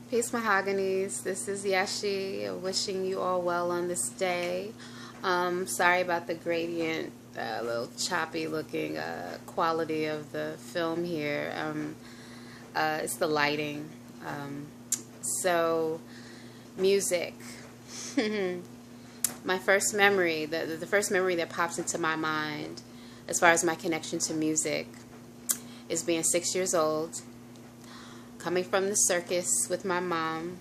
Peace, Mahoganies. This is Yashi, wishing you all well on this day. Sorry about the gradient, a little choppy looking quality of the film here. It's the lighting. So, music. My first memory, the first memory that pops into my mind as far as my connection to music is being 6 years old, coming from the circus with my mom,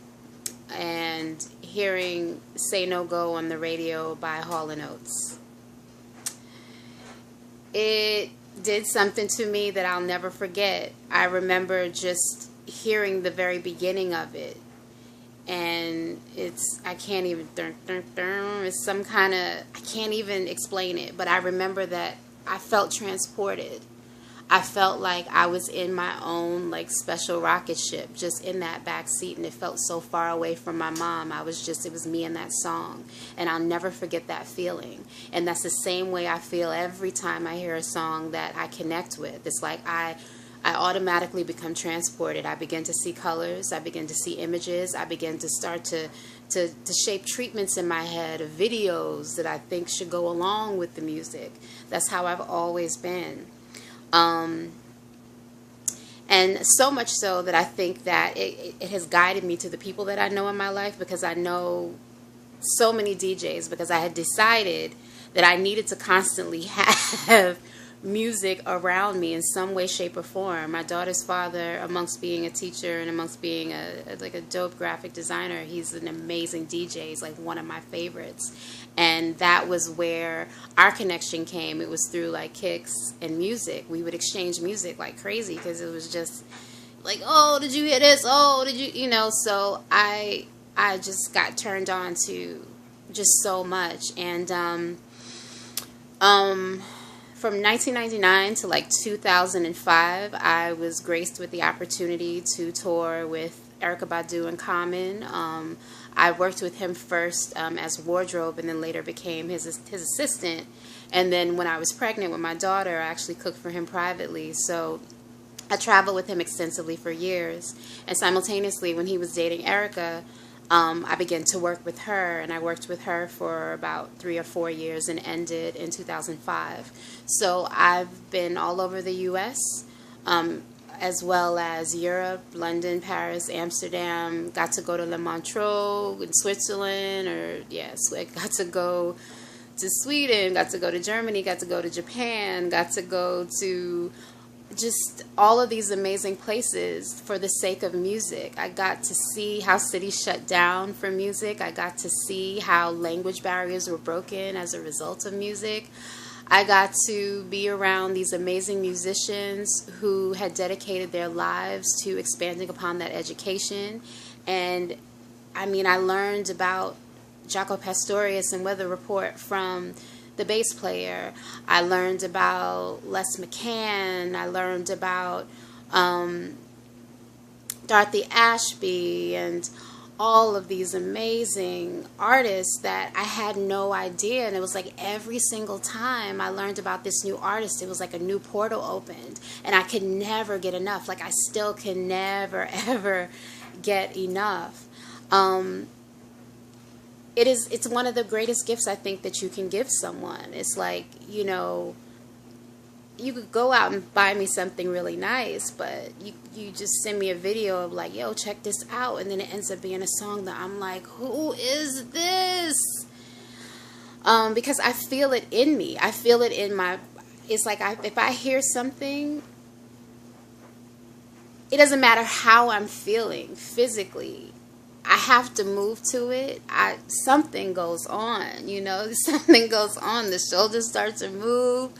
and hearing Say No Go on the radio by Hall & Oates. It did something to me that I'll never forget. I remember just hearing the very beginning of it, and I can't even, it's some kind of, I can't even explain it, but I remember that I felt transported. I felt like I was in my own like special rocket ship, just in that back seat, and it felt so far away from my mom. It was me and that song, and I'll never forget that feeling. And that's the same way I feel every time I hear a song that I connect with. It's like I automatically become transported. I begin to see colors. I begin to see images. I begin to start to shape treatments in my head of videos that I think should go along with the music. That's how I've always been. And so much so that I think that it has guided me to the people that I know in my life, because I know so many DJs, because I had decided that I needed to constantly have music around me in some way, shape, or form. My daughter's father, amongst being a teacher and amongst being a dope graphic designer, he's an amazing DJ. He's like one of my favorites. And that was where our connection came. It was through like kicks and music. We would exchange music like crazy, because it was just like, oh, did you hear this? Oh, did you know? So I just got turned on to just so much. And from 1999 to like 2005, I was graced with the opportunity to tour with Erykah Badu and Common. I worked with him first as wardrobe, and then later became his assistant. And then when I was pregnant with my daughter, I actually cooked for him privately. So I traveled with him extensively for years. And simultaneously, when he was dating Erykah, I began to work with her, and I worked with her for about 3 or 4 years and ended in 2005. So I've been all over the U.S., as well as Europe, London, Paris, Amsterdam. Got to go to Le Montreux in Switzerland, got to go to Sweden, got to go to Germany, got to go to Japan, got to go to just all of these amazing places for the sake of music. I got to see how cities shut down for music. I got to see how language barriers were broken as a result of music. I got to be around these amazing musicians who had dedicated their lives to expanding upon that education. And I mean, I learned about Jaco Pastorius and Weather Report from the bass player. I learned about Les McCann. I learned about Dorothy Ashby and all of these amazing artists that I had no idea. And it was like every single time I learned about this new artist, it was like a new portal opened, and I could never get enough. Like I still can never ever get enough. It's one of the greatest gifts I think that you can give someone. It's like, you know, you could go out and buy me something really nice, but you just send me a video of like, yo, check this out, and then it ends up being a song that I'm like, who is this? Because I feel it in me. I feel it in my, it's like if I hear something, it doesn't matter how I'm feeling physically, I have to move to it. Something goes on, you know, something goes on. The shoulders start to move.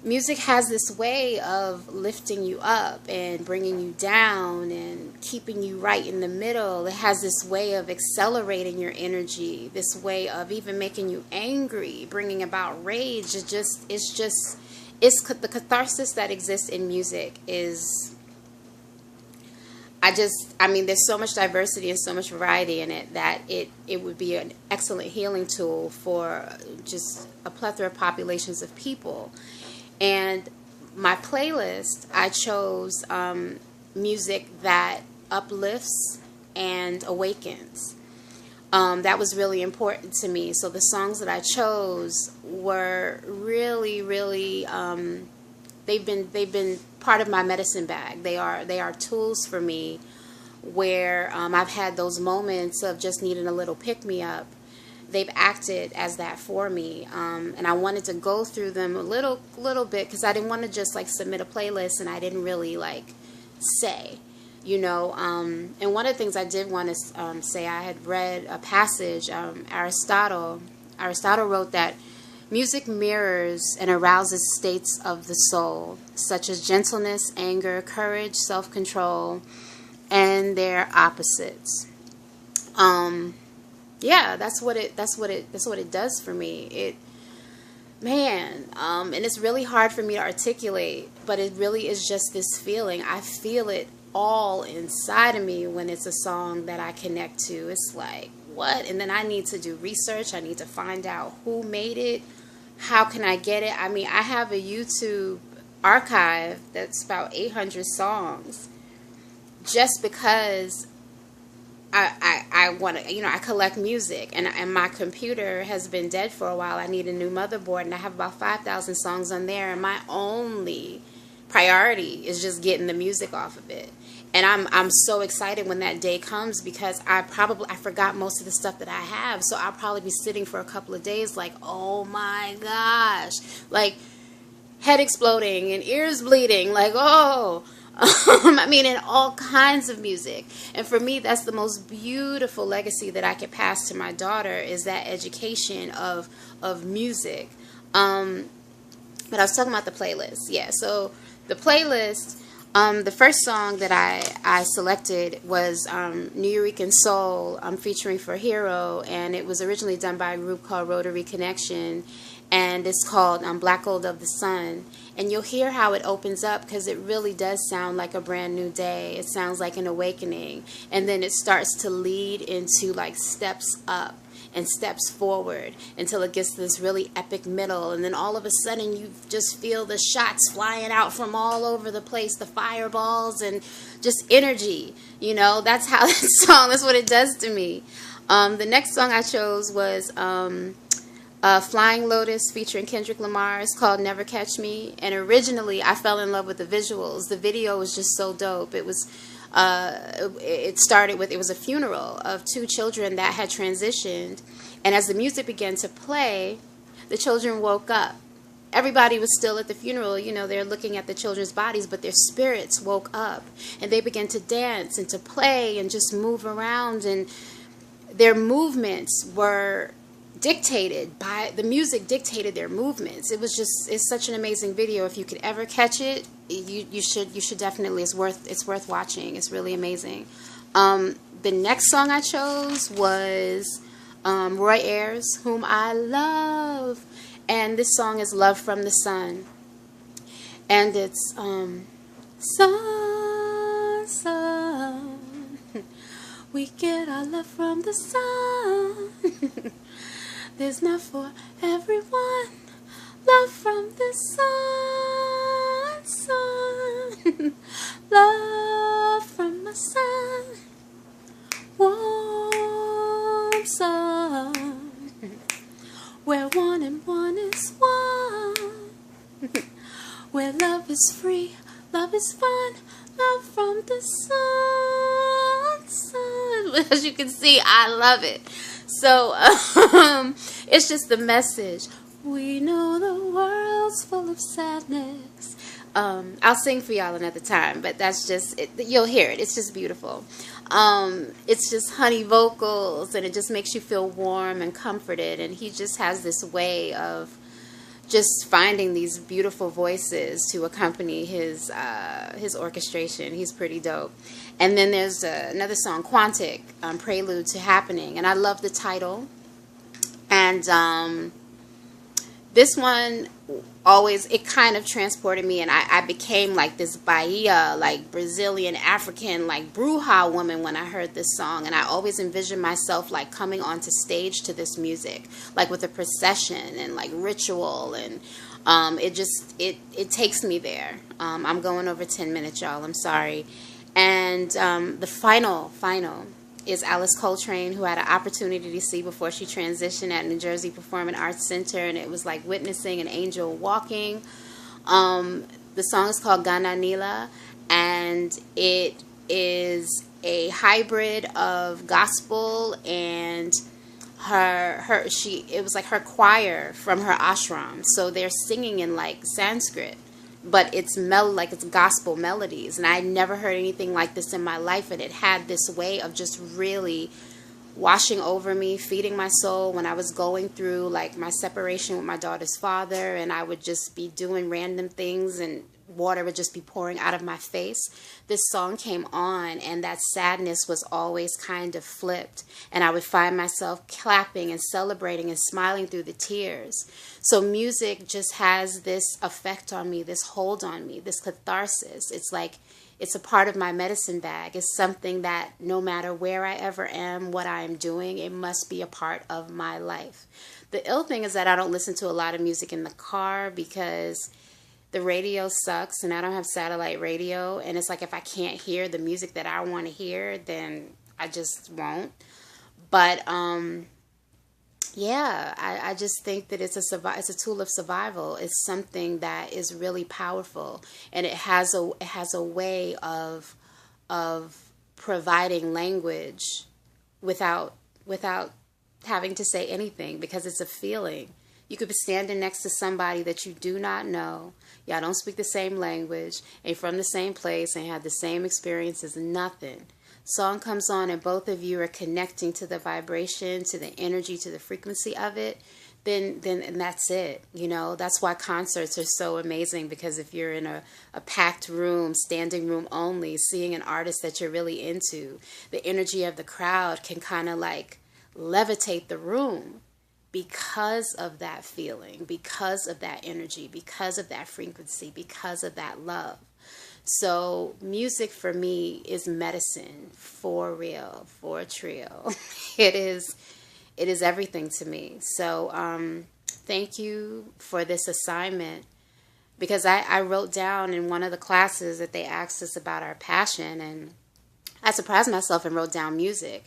Music has this way of lifting you up and bringing you down and keeping you right in the middle. It has this way of accelerating your energy, this way of even making you angry, bringing about rage. It's the catharsis that exists in music is, I mean, there's so much diversity and so much variety in it that it would be an excellent healing tool for just a plethora of populations of people. And my playlist, I chose music that uplifts and awakens. That was really important to me. So the songs that I chose were really, really, they've been part of my medicine bag. They are tools for me where I've had those moments of just needing a little pick me up. They've acted as that for me, and I wanted to go through them a little bit because I didn't want to just like submit a playlist and I didn't really like say. And one of the things I did want to say, I had read a passage, Aristotle wrote that music mirrors and arouses states of the soul, such as gentleness, anger, courage, self-control, and their opposites. Yeah, that's what it does for me. And it's really hard for me to articulate, but it really is just this feeling. I feel it all inside of me when it's a song that I connect to. It's like, what? And then I need to do research. I need to find out who made it. How can I get it? I mean, I have a YouTube archive that's about 800 songs just because I want to, I collect music, and my computer has been dead for a while. I need a new motherboard, and I have about 5,000 songs on there, and my only priority is just getting the music off of it. And I'm so excited when that day comes because I forgot most of the stuff that I have, so I'll probably be sitting for a couple of days like, oh my gosh, like head exploding and ears bleeding, like, oh. I mean, in all kinds of music. And for me, that's the most beautiful legacy that I could pass to my daughter, is that education of music. But I was talking about the playlist. Yeah, so the playlist, the first song that I selected was Nuyorican Soul, featuring For Hero, and it was originally done by a group called Rotary Connection, and it's called Black Gold of the Sun. And you'll hear how it opens up because it really does sound like a brand new day. It sounds like an awakening. And then it starts to lead into like steps up and steps forward until it gets to this really epic middle. And then all of a sudden you just feel the shots flying out from all over the place, the fireballs and just energy. That's how that song, that's what it does to me. The next song I chose was Flying Lotus featuring Kendrick Lamar. It's called Never Catch Me. And originally I fell in love with the visuals. The video was just so dope. It was it started with, it was a funeral of two children that had transitioned, and as the music began to play, the children woke up. Everybody was still at the funeral, they're looking at the children's bodies, but their spirits woke up and they began to dance and to play and just move around, and their movements were dictated by the music, dictated their movements. It's such an amazing video. If you could ever catch it, you should definitely, it's worth watching. It's really amazing. The next song I chose was Roy Ayers, whom I love, and this song is Love from the Sun, and it's sun, we get our love from the sun. There's not for everyone, love from the sun, sun, love from the sun, warm sun, where one and one is one, where love is free, love is fun, love from the sun, sun. As you can see, I love it. So it's just the message. We know the world's full of sadness. I'll sing for y'all another time, but that's just it. You'll hear it. It's just beautiful. It's just honey vocals, and it just makes you feel warm and comforted. And he just has this way of just finding these beautiful voices to accompany his orchestration. He's pretty dope. And then there's another song, Quantic, Prelude to Happening, and I love the title. And this one always, it kind of transported me, and I became like this Bahia, like Brazilian, African, like Bruja woman when I heard this song. And I always envisioned myself like coming onto stage to this music, like with a procession and like ritual, and it takes me there. I'm going over 10 minutes, y'all. I'm sorry. And the final is Alice Coltrane, who I had an opportunity to see before she transitioned at New Jersey Performing Arts Center, and it was like witnessing an angel walking. The song is called Gana Nila, and it is a hybrid of gospel and it was like her choir from her ashram, so they're singing in like Sanskrit, but it's gospel melodies, and I had never heard anything like this in my life, and it had this way of just really washing over me, feeding my soul when I was going through like my separation with my daughter's father, and I would just be doing random things and water would just be pouring out of my face. This song came on and that sadness was always kind of flipped, and I would find myself clapping and celebrating and smiling through the tears. So music just has this effect on me, this hold on me, this catharsis. It's like it's a part of my medicine bag. It's something that no matter where I ever am, what I am doing, it must be a part of my life. The ill thing is that I don't listen to a lot of music in the car because the radio sucks and I don't have satellite radio. And it's like if I can't hear the music that I want to hear, then I just won't. But yeah, I just think that it's a tool of survival. It's something that is really powerful, and it has a way of providing language without having to say anything, because it's a feeling. You could be standing next to somebody that you do not know. Y'all don't speak the same language, ain't from the same place, and have the same experiences, nothing. Song comes on and both of you are connecting to the vibration, to the energy, to the frequency of it, then and that's it. You know, that's why concerts are so amazing, because if you're in a packed room, standing room only, seeing an artist that you're really into, the energy of the crowd can kind of like levitate the room because of that feeling, because of that energy, because of that frequency, because of that love. So music for me is medicine, for real, for trio. It is everything to me. So thank you for this assignment, because I wrote down in one of the classes that they asked us about our passion, and I surprised myself and wrote down music.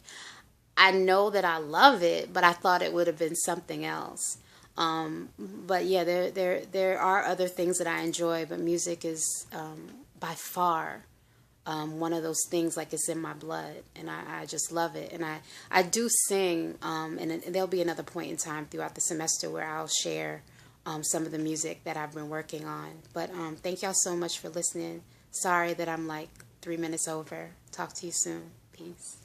I know that I love it, but I thought it would have been something else. But yeah, there are other things that I enjoy, but music is by far one of those things, like it's in my blood, and I just love it. And I do sing, and there'll be another point in time throughout the semester where I'll share some of the music that I've been working on. But thank y'all so much for listening. Sorry that I'm like 3 minutes over. Talk to you soon. Peace.